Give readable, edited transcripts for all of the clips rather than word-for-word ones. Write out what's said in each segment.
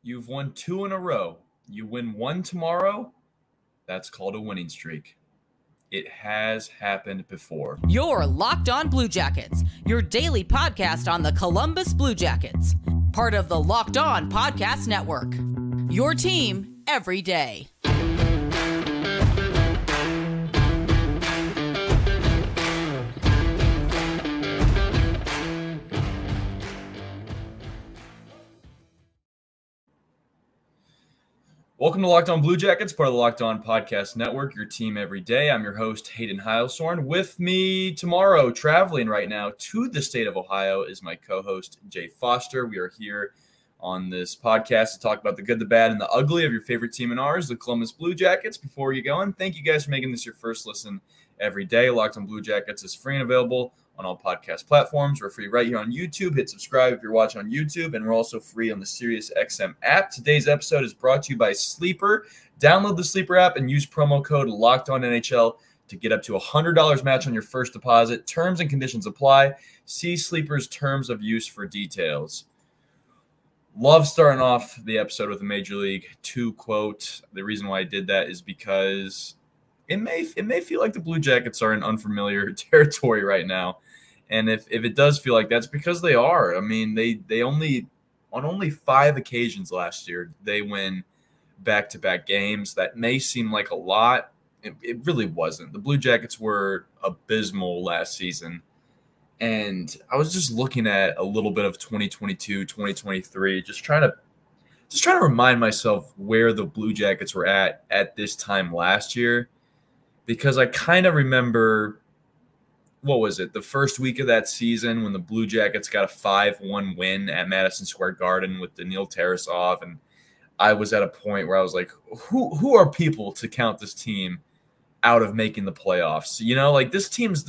You've won 2 in a row. You win 1 tomorrow, that's called a winning streak. It has happened before. You're Locked On Blue Jackets, your daily podcast on the Columbus Blue Jackets. Part of the Locked On Podcast Network. Your team every day. Welcome to Locked On Blue Jackets, part of the Locked On Podcast Network, your team every day. I'm your host, Hayden. With me tomorrow, traveling right now to the state of Ohio, is my co-host, Jay Foster. We are here on this podcast to talk about the good, the bad, and the ugly of your favorite team and ours, the Columbus Blue Jackets. Before you go on, thank you guys for making this your first listen every day. Locked On Blue Jackets is free and available on all podcast platforms. We're free right here on YouTube. Hit subscribe if you're watching on YouTube, and we're also free on the SiriusXM app. Today's episode is brought to you by Sleeper. Download the Sleeper app and use promo code LOCKEDONNHL to get up to $100 match on your first deposit. Terms and conditions apply. See Sleeper's terms of use for details. Love starting off the episode with a Major League 2 quote. The reason why I did that is because it may feel like the Blue Jackets are in unfamiliar territory right now. And if it does feel like that's because they are. I mean, they only on only 5 occasions last year, they win back-to-back games. That may seem like a lot. It really wasn't. The Blue Jackets were abysmal last season. And I was just looking at a little bit of 2022, 2023, just trying to remind myself where the Blue Jackets were at this time last year. Because I kind of remember, what was it, the first week of that season when the Blue Jackets got a 5-1 win at Madison Square Garden with Daniil Tarasov, and I was at a point where I was like, who are people to count this team out of making the playoffs? You know, like this team's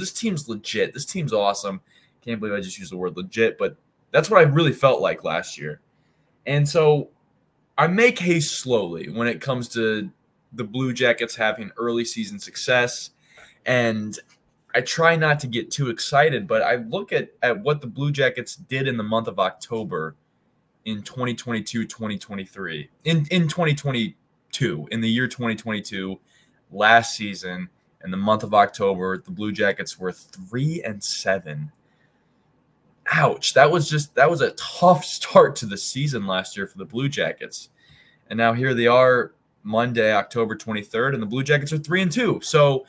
legit. This team's awesome. Can't believe I just used the word legit, but that's what I really felt like last year. And so I make haste slowly when it comes to the Blue Jackets having early season success, and I try not to get too excited, but I look at what the Blue Jackets did in the month of October in 2022, 2023, in 2022, in the year 2022, last season, in the month of October, the Blue Jackets were 3-7. Ouch. That was a tough start to the season last year for the Blue Jackets. And now here they are, Monday, October 23rd, and the Blue Jackets are 3-2. So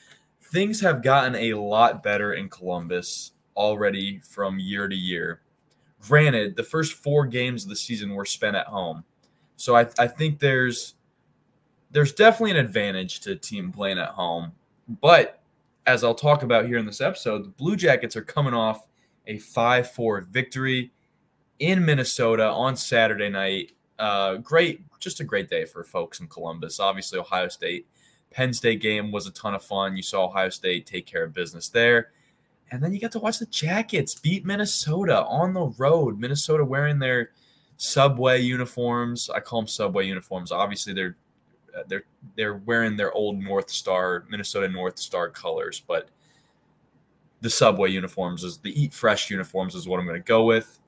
things have gotten a lot better in Columbus already from year to year. Granted, the first 4 games of the season were spent at home. So I think there's definitely an advantage to a team playing at home. But as I'll talk about here in this episode, the Blue Jackets are coming off a 5-4 victory in Minnesota on Saturday night. Just a great day for folks in Columbus. Obviously, Ohio State, Penn State game was a ton of fun. You saw Ohio State take care of business there. And then you got to watch the Jackets beat Minnesota on the road. Minnesota wearing their Subway uniforms. I call them Subway uniforms. Obviously, they're wearing their old Minnesota North Star colors, but the Subway uniforms, the Eat Fresh uniforms is what I'm going to go with.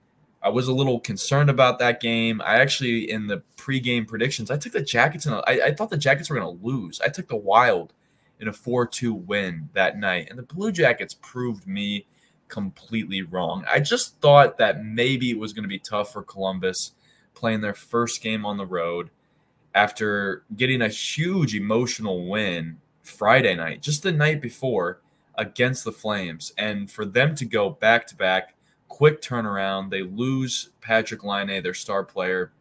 I was a little concerned about that game. I actually, in the pregame predictions, I took the Jackets, and I thought the Jackets were going to lose. I took the Wild in a 4-2 win that night, and the Blue Jackets proved me completely wrong. I just thought that maybe it was going to be tough for Columbus playing their first game on the road after getting a huge emotional win Friday night, just the night before, against the Flames. And for them to go back-to-back, quick turnaround, they lose Patrick Laine, their star player,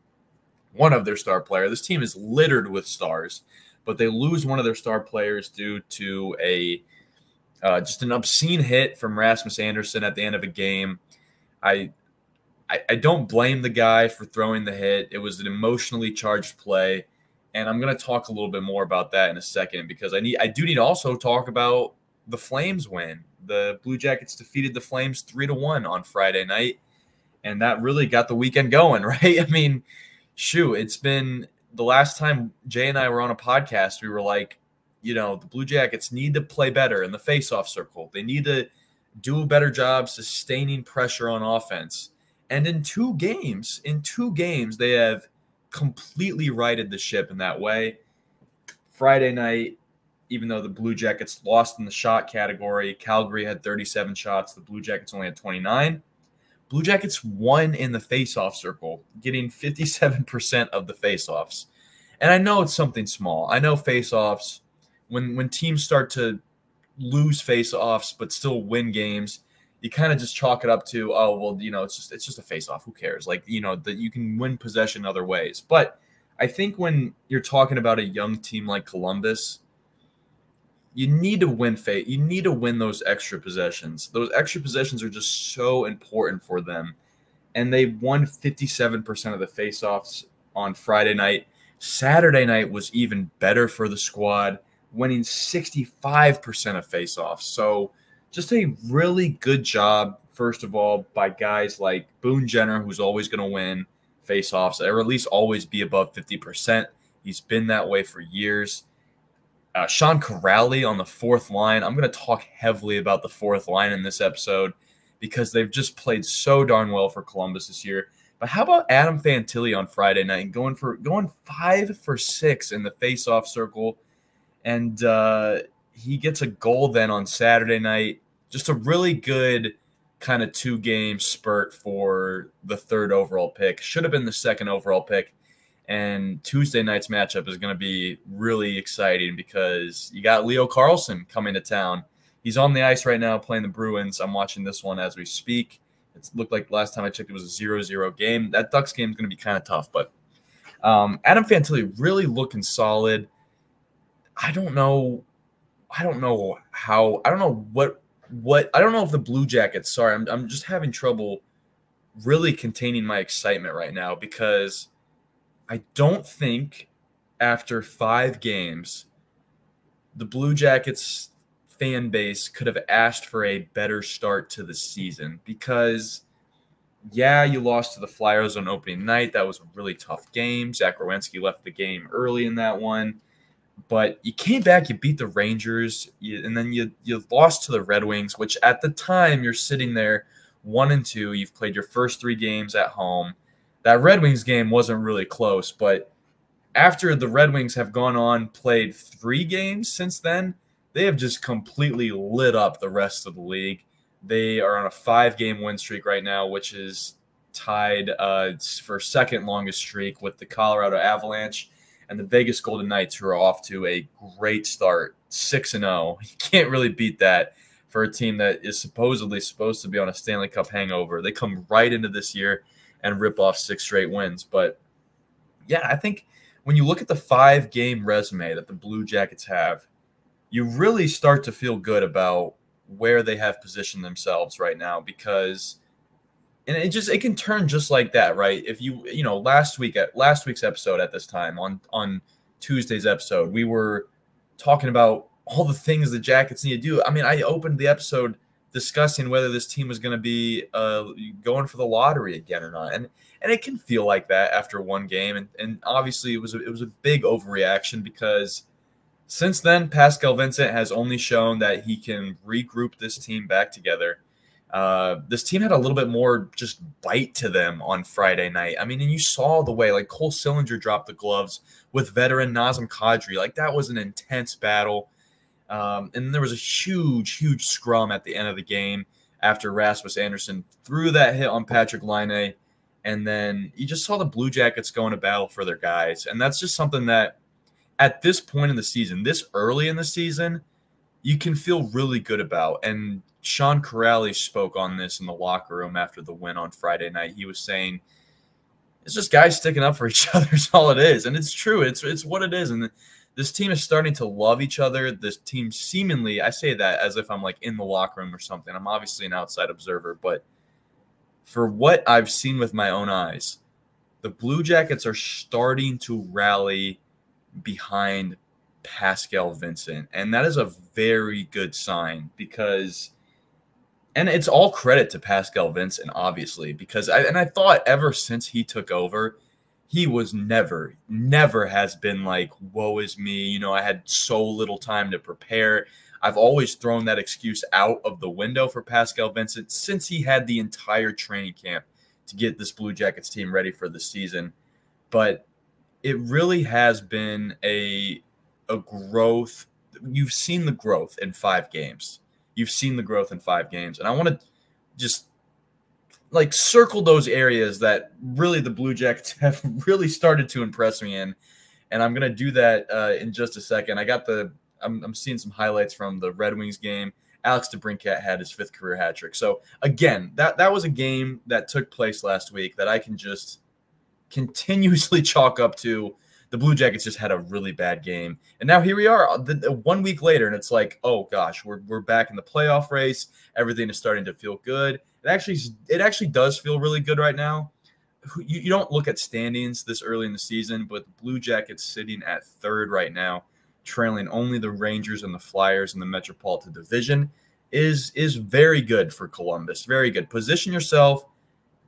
one of their star players. This team is littered with stars, but they lose one of their star players due to just an obscene hit from Rasmus Andersson at the end of a game. I don't blame the guy for throwing the hit. It was an emotionally charged play, and I'm going to talk a little bit more about that in a second because I do need to also talk about the Flames win. The Blue Jackets defeated the Flames 3-1 on Friday night, and that really got the weekend going, right? I mean, shoot, it's been the last time Jay and I were on a podcast, we were like, you know, the Blue Jackets need to play better in the faceoff circle. They need to do a better job sustaining pressure on offense. And in two games, they have completely righted the ship in that way. Friday night, even though the Blue Jackets lost in the shot category, Calgary had 37 shots. The Blue Jackets only had 29. Blue Jackets won in the faceoff circle, getting 57% of the faceoffs. And I know it's something small. I know faceoffs, when teams start to lose faceoffs but still win games, you kind of just chalk it up to, oh, well, it's just a faceoff. Who cares? Like, that you can win possession other ways. But I think when you're talking about a young team like Columbus, you need to win You need to win those extra possessions. Those extra possessions are just so important for them. And they won 57% of the faceoffs on Friday night. Saturday night was even better for the squad, winning 65% of faceoffs. So just a really good job, first of all, by guys like Boone Jenner, who's always going to win faceoffs, or at least always be above 50%. He's been that way for years. Sean Corrali on the fourth line. I'm going to talk heavily about the fourth line in this episode because they've just played so darn well for Columbus this year. But how about Adam Fantilli on Friday night going 5 for 6 in the faceoff circle, and he gets a goal then on Saturday night. Just a really good kind of 2-game spurt for the 3rd overall pick. Should have been the 2nd overall pick. And Tuesday night's matchup is going to be really exciting because you got Leo Carlsson coming to town. He's on the ice right now playing the Bruins. I'm watching this one as we speak. It looked like last time I checked it was a 0-0 game. That Ducks game is going to be kind of tough, but Adam Fantilli really looking solid. I don't know if the Blue Jackets, sorry, I'm just having trouble really containing my excitement right now because I don't think after 5 games, the Blue Jackets fan base could have asked for a better start to the season because, yeah, you lost to the Flyers on opening night. That was a really tough game. Zach Werenski left the game early in that one. But you came back, you beat the Rangers, and then you lost to the Red Wings, which at the time you're sitting there 1-2. You've played your first 3 games at home. That Red Wings game wasn't really close, but after the Red Wings have gone on, played 3 games since then, they have just completely lit up the rest of the league. They are on a 5-game win streak right now, which is tied for 2nd longest streak with the Colorado Avalanche and the Vegas Golden Knights, who are off to a great start, 6-0. You can't really beat that for a team that is supposedly supposed to be on a Stanley Cup hangover. They come right into this year and rip off 6 straight wins. But, yeah, I think when you look at the 5-game resume that the Blue Jackets have, you really start to feel good about where they have positioned themselves right now because – and it can turn just like that, right? If last week's episode at this time on Tuesday's episode, we were talking about all the things the Jackets need to do. I mean, I opened the episode discussing whether this team was going to be going for the lottery again or not, and it can feel like that after 1 game, and obviously it was a big overreaction because since then Pascal Vincent has only shown that he can regroup this team back together. This team had a little bit more just bite to them on Friday night. I mean, and you saw the way, like, Cole Sillinger dropped the gloves with veteran Nazem Kadri. Like, that was an intense battle. And there was a huge scrum at the end of the game after Rasmus Andersson threw that hit on Patrick Laine. And then you just saw the Blue Jackets going to battle for their guys. And that's just something that at this point in the season, this early in the season, you can feel really good about. And Sean Corrali spoke on this in the locker room after the win on Friday night. He was saying, it's just guys sticking up for each other is all it is. And it's true. It's what it is. And this team is starting to love each other. This team seemingly, I say that as if I'm like in the locker room or something. I'm obviously an outside observer, but for what I've seen with my own eyes, the Blue Jackets are starting to rally behind Pascal Vincent. And that is a very good sign because, and it's all credit to Pascal Vincent, obviously, because I thought ever since he took over, he was never has been like, woe is me. I had so little time to prepare. I've always thrown that excuse out of the window for Pascal Vincent since he had the entire training camp to get this Blue Jackets team ready for the season. But it really has been a growth. You've seen the growth in 5 games. You've seen the growth in 5 games. And I want to just like circle those areas that really the Blue Jackets have really started to impress me in. And I'm going to do that in just a second. I'm seeing some highlights from the Red Wings game. Alex DeBrincat had his 5th career hat trick. So again, that was a game that took place last week that I can just continuously chalk up to the Blue Jackets just had a really bad game. And now here we are 1 week later, and it's like, oh gosh, we're back in the playoff race. Everything is starting to feel good. It actually does feel really good right now. You don't look at standings this early in the season, but the Blue Jackets sitting at 3rd right now, trailing only the Rangers and the Flyers in the Metropolitan Division, is very good for Columbus. Very good. Position yourself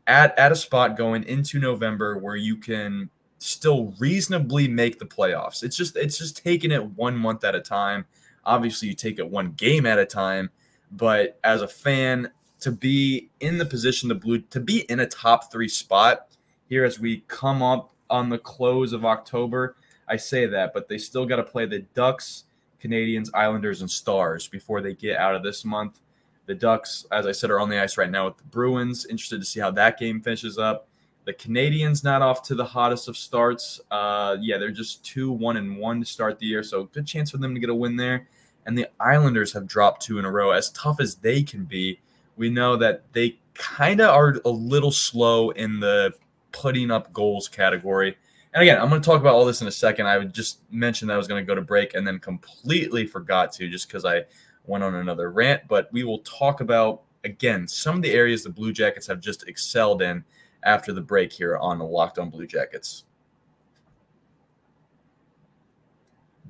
at a spot going into November where you can still reasonably make the playoffs. It's just taking it 1 month at a time. Obviously, you take it 1 game at a time, but as a fan, to be in the position to be in a top 3 spot here as we come up on the close of October, I say that, but they still got to play the Ducks, Canadiens, Islanders, and Stars before they get out of this month. The Ducks, as I said, are on the ice right now with the Bruins. Interested to see how that game finishes up. The Canadiens not off to the hottest of starts. They're just 2-1-1 to start the year, so good chance for them to get a win there. And the Islanders have dropped 2 in a row. As tough as they can be, we know that they kind of are a little slow in the putting up goals category. And again, I'm going to talk about all this in a second. I would just mention that I was going to go to break and then completely forgot to just because I went on another rant. But we will talk about, again, some of the areas the Blue Jackets have just excelled in after the break here on the Locked On Blue Jackets.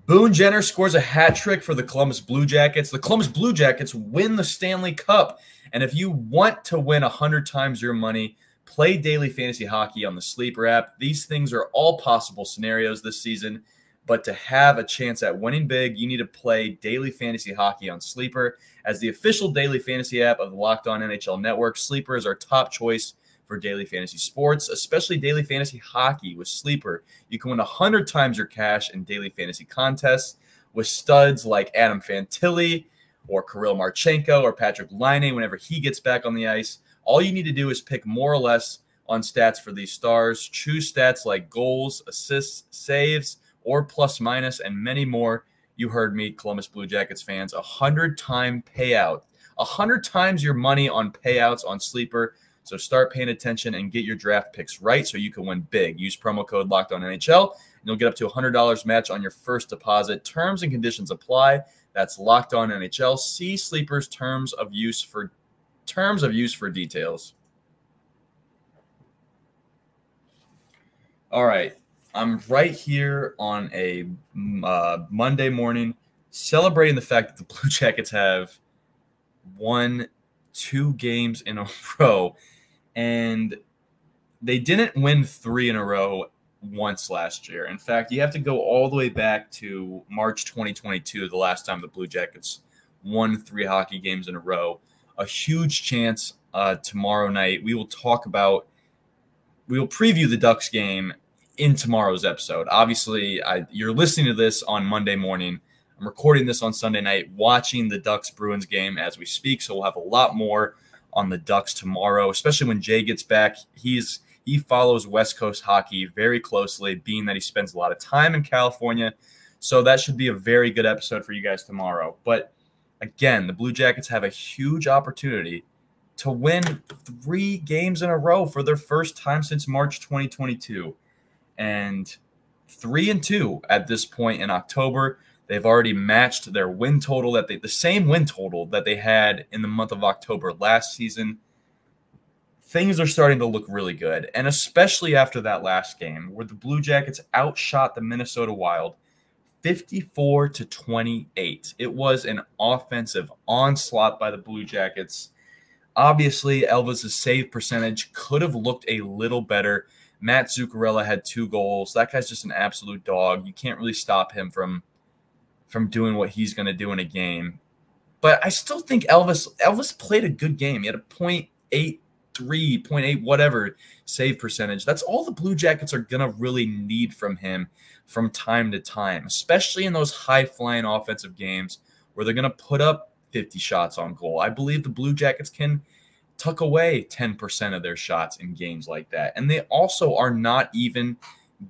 Boone Jenner scores a hat trick for the Columbus Blue Jackets. The Columbus Blue Jackets win the Stanley Cup. And if you want to win 100 times your money, play daily fantasy hockey on the Sleeper app. These things are all possible scenarios this season. But to have a chance at winning big, you need to play daily fantasy hockey on Sleeper. As the official daily fantasy app of the Locked On NHL Network, Sleeper is our top choice for daily fantasy sports, especially daily fantasy hockey. With Sleeper, you can win 100 times your cash in daily fantasy contests with studs like Adam Fantilli or Kirill Marchenko or Patrick Laine whenever he gets back on the ice. All you need to do is pick more or less on stats for these stars. Choose stats like goals, assists, saves, or plus minus, and many more. You heard me, Columbus Blue Jackets fans. 100-time payout. 100 times your money on payouts on Sleeper. So start paying attention and get your draft picks right so you can win big. Use promo code LOCKEDONNHL, and you'll get up to $100 match on your first deposit. Terms and conditions apply. That's Locked On NHL. See Sleeper's terms of use for details. All right. I'm right here on a Monday morning celebrating the fact that the Blue Jackets have won 2 games in a row, and they didn't win 3 in a row once last year. In fact, you have to go all the way back to March 2022, the last time the Blue Jackets won 3 hockey games in a row. A huge chance tomorrow night. We will preview the Ducks game in tomorrow's episode. Obviously, you're listening to this on Monday morning. I'm recording this on Sunday night, watching the Ducks-Bruins game as we speak, so we'll have a lot more on the Ducks tomorrow, especially when Jay gets back. He follows West Coast hockey very closely, being that he spends a lot of time in California, so that should be a very good episode for you guys tomorrow. But again, the Blue Jackets have a huge opportunity to win 3 games in a row for their first time since March 2022. And 3-2 at this point in October. They've already matched their win total the same win total that they had in the month of October last season. Things are starting to look really good, and especially after that last game where the Blue Jackets outshot the Minnesota Wild 54-28. It was an offensive onslaught by the Blue Jackets. Obviously, Elvis's save percentage could have looked a little better. Matt Zuccarello had 2 goals. That guy's just an absolute dog. You can't really stop him from doing what he's going to do in a game. But I still think Elvis played a good game. He had a .8 .3, whatever save percentage. That's all the Blue Jackets are going to really need from him from time to time, especially in those high-flying offensive games where they're going to put up 50 shots on goal. I believe the Blue Jackets can tuck away 10% of their shots in games like that. And they also are not even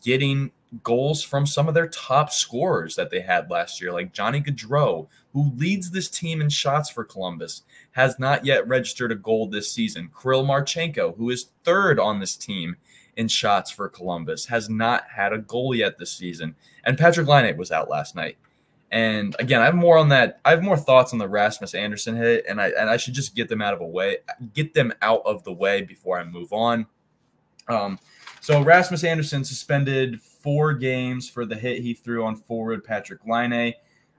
getting goals from some of their top scorers that they had last year, like Johnny Gaudreau, who leads this team in shots for Columbus, has not yet registered a goal this season. Kirill Marchenko, who is third on this team in shots for Columbus, has not had a goal yet this season. And Patrick Laine was out last night. And again, I have more on that. I have more thoughts on the Rasmus Andersson hit, and I should just get them out of the way before I move on. So Rasmus Andersson suspended 4 games for the hit he threw on forward Patrick Laine.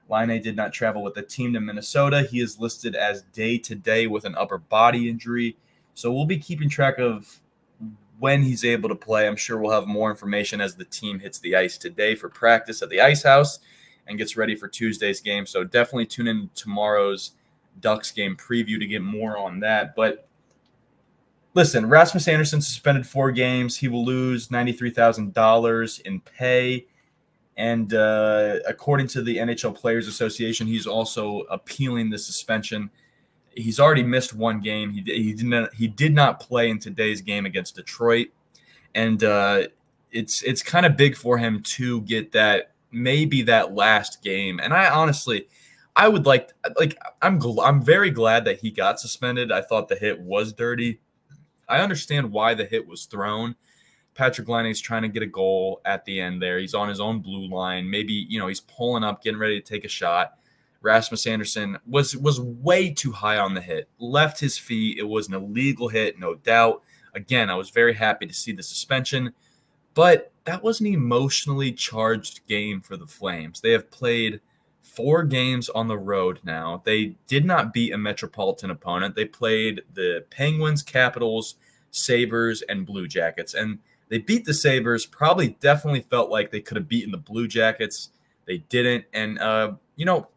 Laine did not travel with the team to Minnesota. He is listed as day-to-day with an upper body injury. So we'll be keeping track of when he's able to play. I'm sure we'll have more information as the team hits the ice today for practice at the Ice House and gets ready for Tuesday's game. So definitely tune in tomorrow's Ducks game preview to get more on that. But listen, Rasmus Andersson suspended 4 games. He will lose $93,000 in pay. And according to the NHL Players Association, he's also appealing the suspension. He's already missed 1 game. He did not play in today's game against Detroit. And it's kind of big for him to get that, maybe that last game. And I would like I'm very glad that he got suspended. I thought the hit was dirty. I understand why the hit was thrown. Patrick Laine is trying to get a goal at the end there. He's on his own blue line. Maybe, he's pulling up, getting ready to take a shot. Rasmus Andersson was way too high on the hit. Left his feet. It was an illegal hit, no doubt. Again, I was very happy to see the suspension. But that was an emotionally charged game for the Flames. They have played 4 games on the road now. They did not beat a metropolitan opponent. They played the Penguins, Capitals, Sabres, and Blue Jackets. And they beat the Sabres, definitely felt like they could have beaten the Blue Jackets. They didn't. And,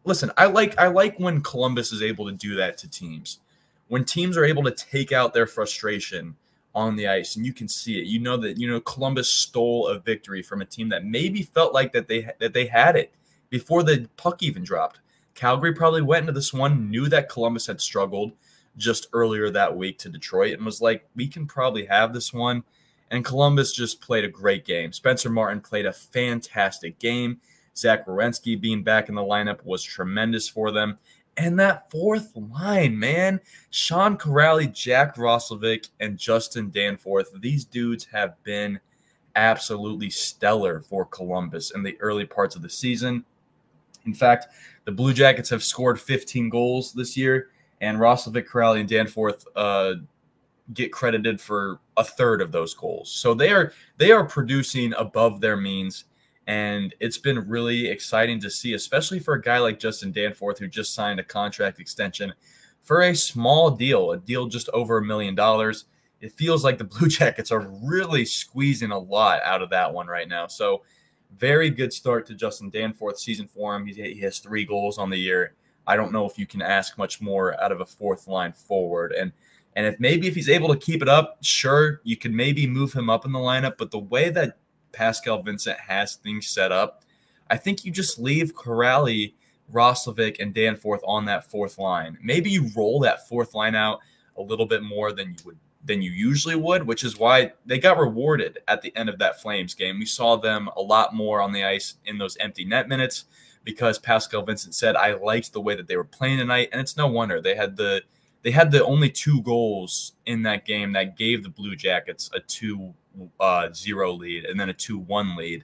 listen, I like when Columbus is able to do that to teams. When teams are able to take out their frustration on the ice, and you can see it. Columbus stole a victory from a team that maybe felt like that they had it before the puck even dropped. Calgary probably went into this one, knew that Columbus had struggled just earlier that week to Detroit, and was like, we can probably have this one. And Columbus just played a great game. Spencer Martin played a fantastic game. Zach Werenski being back in the lineup was tremendous for them. And that fourth line, man, Sean Kuraly, Jack Roslovic, and Justin Danforth, these dudes have been absolutely stellar for Columbus in the early parts of the season. In fact, the Blue Jackets have scored 15 goals this year, and Roslovic, Kuraly, and Danforth get credited for a third of those goals. So they are producing above their means. And it's been really exciting to see, especially for a guy like Justin Danforth, who just signed a contract extension for a small deal, a deal just over $1 million. It feels like the Blue Jackets are really squeezing a lot out of that one right now. So very good start to Justin Danforth's season for him. He has 3 goals on the year. I don't know if you can ask much more out of a fourth line forward. And if he's able to keep it up, sure, you can maybe move him up in the lineup. But the way that Pascal Vincent has things set up, I think you just leave Kuraly, Roslovic, and Danforth on that fourth line. Maybe you roll that fourth line out a little bit more than you usually would, which is why they got rewarded at the end of that Flames game. We saw them a lot more on the ice in those empty net minutes because Pascal Vincent said, I liked the way that they were playing tonight, and it's no wonder. They had the only 2 goals in that game that gave the Blue Jackets a 2-0 lead and then a 2-1 lead.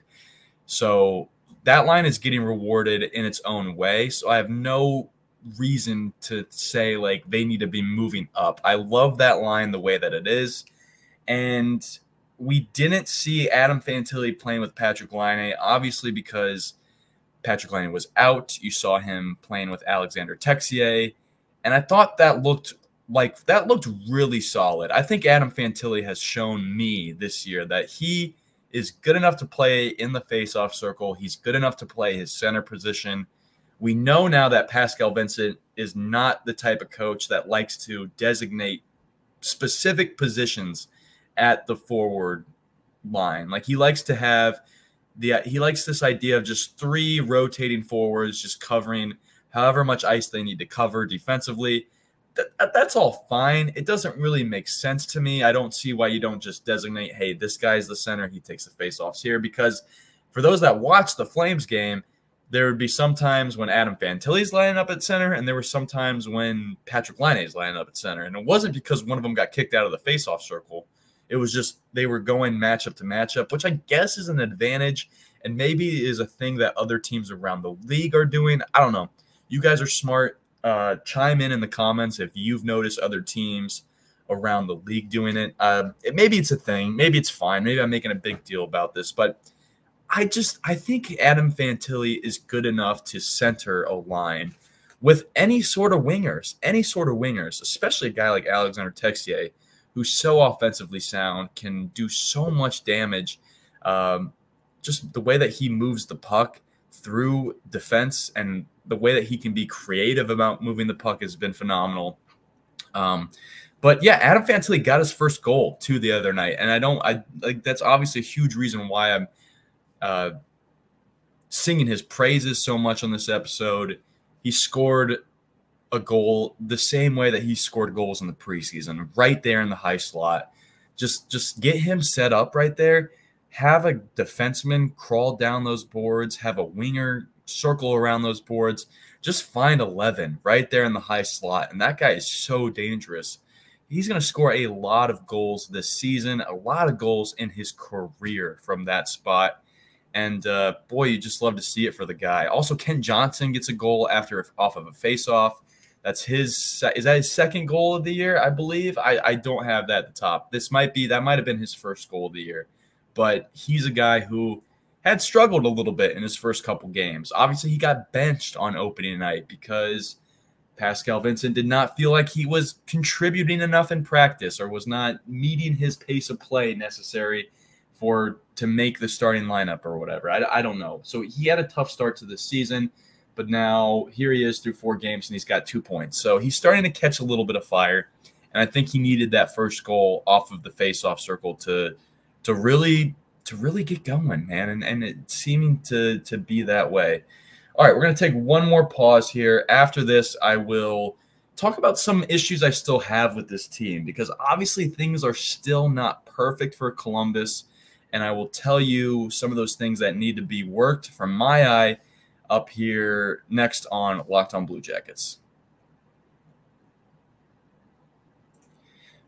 So that line is getting rewarded in its own way. So I have no reason to say like they need to be moving up. I love that line the way that it is. And we didn't see Adam Fantilli playing with Patrick Laine, obviously because Patrick Laine was out. You saw him playing with Alexander Texier. And I thought that looked really solid. I think Adam Fantilli has shown me this year that he is good enough to play in the faceoff circle. He's good enough to play his center position. We know now that Pascal Vincent is not the type of coach that likes to designate specific positions at the forward line. Like he likes to have he likes this idea of just 3 rotating forwards, just covering however much ice they need to cover defensively. That's all fine. It doesn't really make sense to me. I don't see why you don't just designate, hey, this guy's the center, he takes the faceoffs here, because for those that watch the Flames game, there would be some times when Adam Fantilli's lining up at center, and there were some times when Patrick Laine's lining up at center. And it wasn't because one of them got kicked out of the faceoff circle. It was just they were going matchup to matchup, which I guess is an advantage and maybe is a thing that other teams around the league are doing. I don't know. You guys are smart. Chime in the comments if you've noticed other teams around the league doing it. Maybe it's a thing. Maybe it's fine. Maybe I'm making a big deal about this, but I think Adam Fantilli is good enough to center a line with any sort of wingers, especially a guy like Alexander Texier, who's so offensively sound, can do so much damage. Just the way that he moves the puck through defense and the way that he can be creative about moving the puck has been phenomenal. But yeah, Adam Fantilli got his first goal too the other night, and I like that's obviously a huge reason why I'm singing his praises so much on this episode. He scored a goal the same way that he scored goals in the preseason, right there in the high slot. Just get him set up right there. Have a defenseman crawl down those boards. Have a winger circle around those boards. Just find 11 right there in the high slot, and that guy is so dangerous. He's going to score a lot of goals this season, a lot of goals in his career from that spot. And, boy, you just love to see it for the guy. Also, Ken Johnson gets a goal off of a faceoff. That's is that his second goal of the year, I believe? I don't have that at the top. That might have been his first goal of the year. But he's a guy who had struggled a little bit in his first couple games. Obviously, he got benched on opening night because Pascal Vincent did not feel like he was contributing enough in practice or was not meeting his pace of play necessary to make the starting lineup or whatever. I don't know. So he had a tough start to this season, but now here he is through 4 games and he's got 2 points. So he's starting to catch a little bit of fire, and I think he needed that first goal off of the faceoff circle to really get going, man, and it's seeming to be that way. All right, we're going to take one more pause here. After this, I will talk about some issues I still have with this team, because obviously things are still not perfect for Columbus, and I will tell you some of those things that need to be worked from my eye up here next on Locked On Blue Jackets.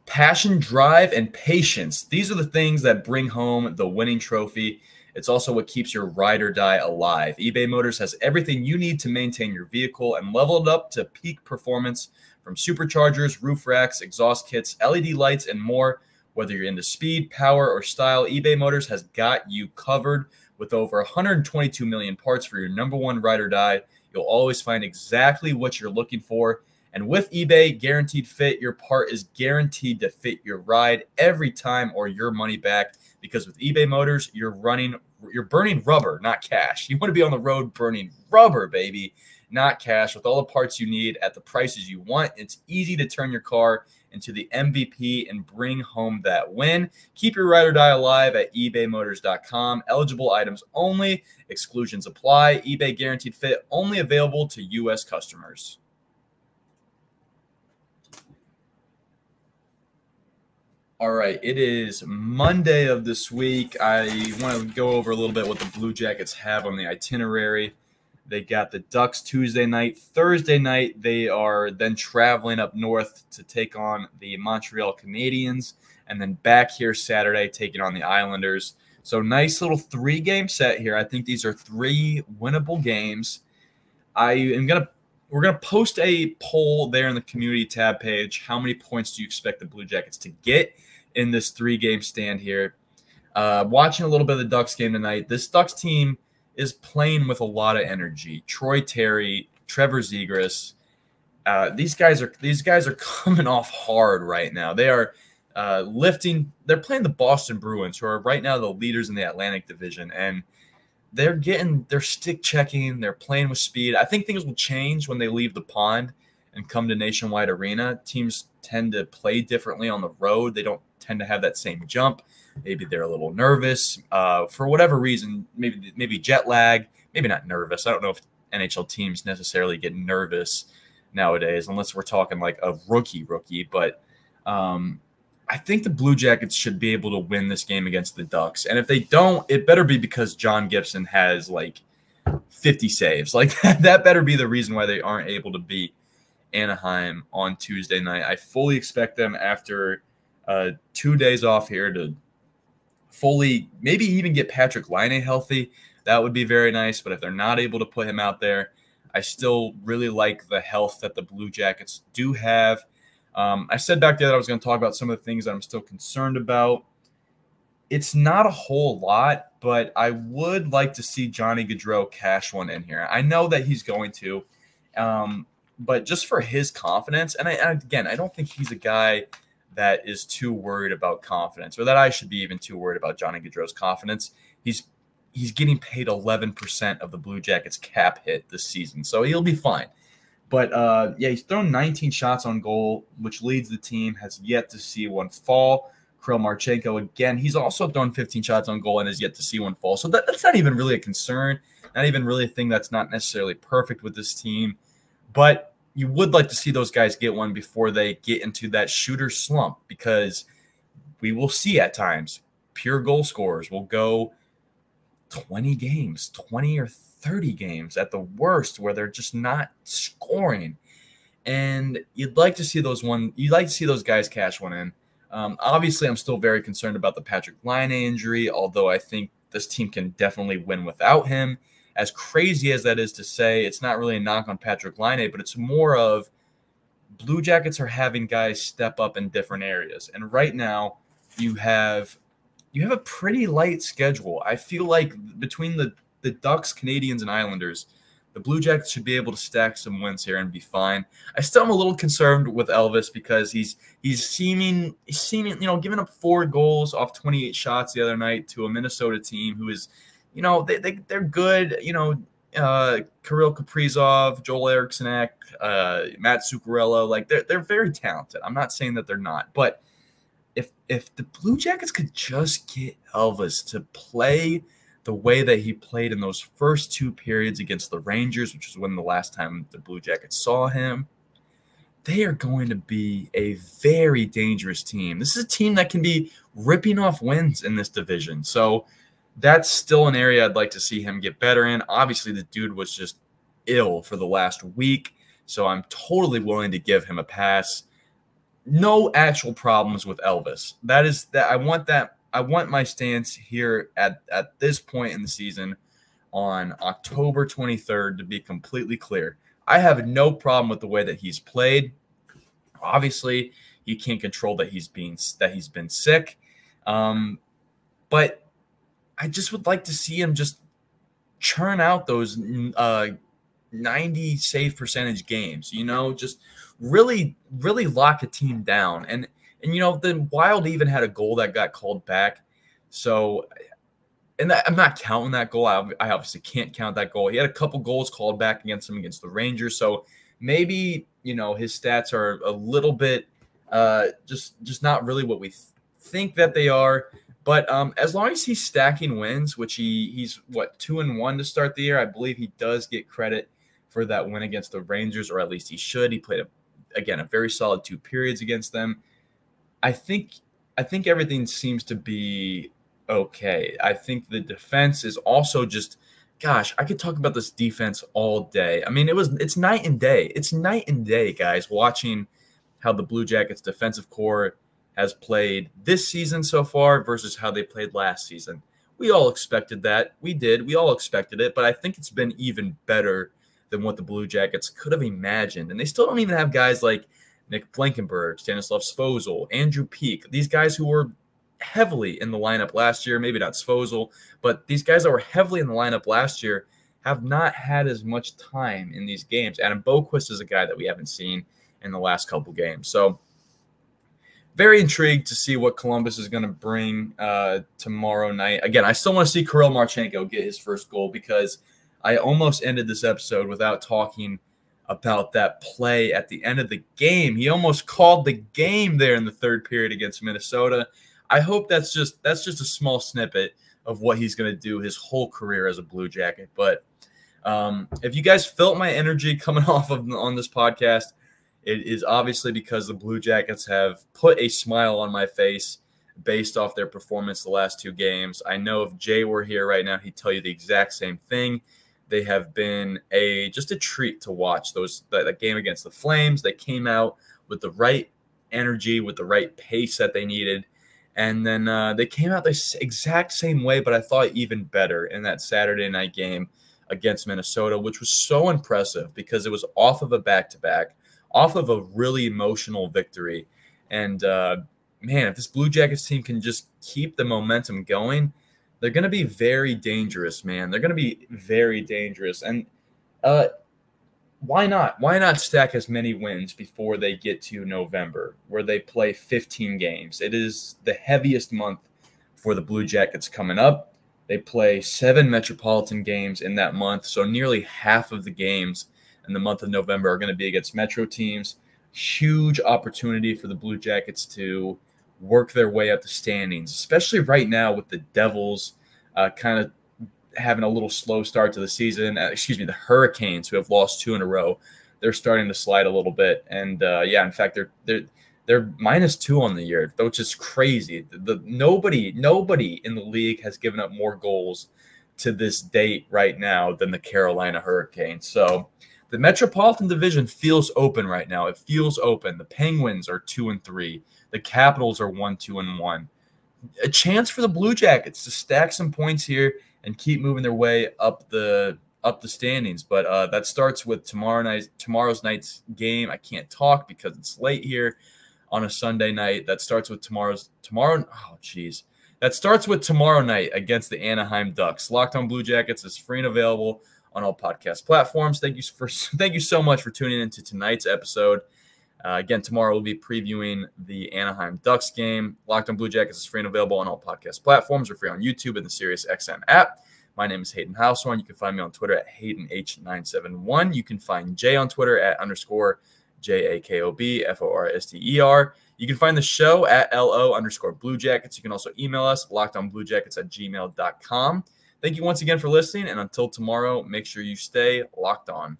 Passion, drive, and patience. These are the things that bring home the winning trophy. It's also what keeps your ride or die alive. eBay Motors has everything you need to maintain your vehicle and level it up to peak performance, from superchargers, roof racks, exhaust kits, LED lights, and more. Whether you're into speed, power, or style, eBay Motors has got you covered. With over 122 million parts for your number one ride or die, you'll always find exactly what you're looking for. And with eBay Guaranteed Fit, your part is guaranteed to fit your ride every time or your money back. Because with eBay Motors, you're burning rubber, not cash. You want to be on the road burning rubber, baby, not cash. With all the parts you need at the prices you want, it's easy to turn your car into the MVP and bring home that win. Keep your ride or die alive at ebaymotors.com. Eligible items only. Exclusions apply. eBay Guaranteed Fit only available to U.S. customers. All right, it is Monday of this week. I want to go over a little bit what the Blue Jackets have on the itinerary. They got the Ducks Tuesday night. Thursday night, they are then traveling up north to take on the Montreal Canadiens, and then back here Saturday taking on the Islanders. So nice little 3-game set here. I think these are 3 winnable games. We're gonna post a poll there in the community tab page. How many points do you expect the Blue Jackets to get in this 3-game stand here? Watching a little bit of the Ducks game tonight. This Ducks team is playing with a lot of energy. Troy Terry, Trevor Zegras, these guys are coming off hard right now. They are lifting. They're playing the Boston Bruins, who are right now the leaders in the Atlantic Division, and they're stick checking. They're playing with speed. I think things will change when they leave the pond and come to Nationwide Arena, teams tend to play differently on the road. They don't tend to have that same jump. Maybe they're a little nervous for whatever reason, maybe jet lag, maybe not nervous. I don't know if NHL teams necessarily get nervous nowadays, unless we're talking like a rookie. But I think the Blue Jackets should be able to win this game against the Ducks. And if they don't, it better be because John Gibson has like 50 saves. Like that better be the reason why they aren't able to beat Anaheim on Tuesday night. I fully expect them after 2 days off here to fully maybe even get Patrick Laine healthy. That would be very nice. But if they're not able to put him out there, I still really like the health that the Blue Jackets do have. I said back there that I was going to talk about some of the things that I'm still concerned about. It's not a whole lot, but I would like to see Johnny Gaudreau cash one in here. I know that he's going to, but just for his confidence, and again, I don't think he's a guy that is too worried about confidence, or that I should be even too worried about Johnny Gaudreau's confidence. He's getting paid 11% of the Blue Jackets cap hit this season, so he'll be fine. But, yeah, he's thrown 19 shots on goal, which leads the team, has yet to see one fall. Kirill Marchenko, again, he's also thrown 15 shots on goal and has yet to see one fall. So that's not even really a concern, not even really a thing that's not necessarily perfect with this team. But you would like to see those guys get one before they get into that shooter slump, because we will see at times pure goal scorers will go 20 games, 20 or 30 games at the worst, where they're just not scoring. And you'd like to see those guys cash one in. Obviously, I'm still very concerned about the Patrick Laine injury, although I think this team can definitely win without him. As crazy as that is to say, it's not really a knock on Patrick Laine, but it's more of Blue Jackets are having guys step up in different areas. And right now, you have a pretty light schedule. I feel like between the Ducks, Canadians, and Islanders, the Blue Jackets should be able to stack some wins here and be fine. I still am a little concerned with Elvis because he's seeming, giving up 4 goals off 28 shots the other night to a Minnesota team who is, they're good. Kirill Kaprizov, Joel Eriksson, Matt Zuccarello, like they're very talented. I'm not saying that they're not, but if the Blue Jackets could just get Elvis to play the way that he played in those first 2 periods against the Rangers, which is when the last time the Blue Jackets saw him, they are going to be a very dangerous team. This is a team that can be ripping off wins in this division. So that's still an area I'd like to see him get better in. Obviously, the dude was just ill for the last week, so I'm totally willing to give him a pass. No actual problems with Elvis. I want my stance here at this point in the season on October 23rd to be completely clear. I have no problem with the way that he's played. Obviously, you can't control that he's been sick. But I just would like to see him just churn out those 90 save percentage games, just really, really lock a team down. And the Wild even had a goal that got called back. So, I'm not counting that goal. I obviously can't count that goal. He had a couple goals called back against the Rangers. So maybe, his stats are a little bit just not really what we think that they are. But as long as he's stacking wins, which he's 2-1 to start the year, I believe he does get credit for that win against the Rangers, or at least he should. He played a very solid 2 periods against them. I think everything seems to be okay. I think the defense is also just, gosh, I could talk about this defense all day. I mean, it's night and day. It's night and day, guys, watching how the Blue Jackets defensive core has played this season so far versus how they played last season. We all expected that. We did. We all expected it, but I think it's been even better than what the Blue Jackets could have imagined. And they still don't even have guys like Nick Blankenberg, Stanislav Svozil, Andrew Peak, these guys who were heavily in the lineup last year, maybe not Svozil, but these guys that were heavily in the lineup last year have not had as much time in these games. Adam Boquist is a guy that we haven't seen in the last couple games. So very intrigued to see what Columbus is going to bring tomorrow night. Again, I still want to see Kirill Marchenko get his first goal, because I almost ended this episode without talking about that play at the end of the game. He almost called the game there in the third period against Minnesota. I hope that's just a small snippet of what he's going to do his whole career as a Blue Jacket. But if you guys felt my energy coming off of on this podcast, it is obviously because the Blue Jackets have put a smile on my face based off their performance the last 2 games. I know if Jay were here right now, he'd tell you the exact same thing. They have been just a treat to watch. That game against the Flames, they came out with the right energy, with the right pace that they needed. And then they came out the exact same way, but I thought even better in that Saturday night game against Minnesota, which was so impressive because it was off of a back-to-back, off of a really emotional victory. And, man, if this Blue Jackets team can just keep the momentum going, they're going to be very dangerous, man. They're going to be very dangerous. And why not? Why not stack as many wins before they get to November, where they play 15 games? It is the heaviest month for the Blue Jackets coming up. They play 7 Metropolitan games in that month, so nearly half of the games in the month of November are going to be against Metro teams. Huge opportunity for the Blue Jackets to work their way up the standings, especially right now with the Devils kind of having a little slow start to the season. The Hurricanes, who have lost 2 in a row, they're starting to slide a little bit. And yeah, in fact, they're -2 on the year, which is crazy. Nobody in the league has given up more goals to this date right now than the Carolina Hurricanes. So the Metropolitan Division feels open right now. It feels open. The Penguins are 2-3. The Capitals are 1-2-1. A chance for the Blue Jackets to stack some points here and keep moving their way up the standings. But that starts with tomorrow's night's game. I can't talk because it's late here on a Sunday night. That starts with That starts with tomorrow night against the Anaheim Ducks. Locked On Blue Jackets is free and available on all podcast platforms. Thank you so much for tuning into tonight's episode. Again, tomorrow we'll be previewing the Anaheim Ducks game. Locked On Blue Jackets is free and available on all podcast platforms. We're free on YouTube and the SiriusXM app. My name is Hayden Housewarn. You can find me on Twitter at HaydenH971. You can find Jay on Twitter at _JAKOBFORSTER. You can find the show at LO_Blue Jackets. You can also email us, lockedonbluejackets@gmail.com. Thank you once again for listening, and until tomorrow, make sure you stay locked on.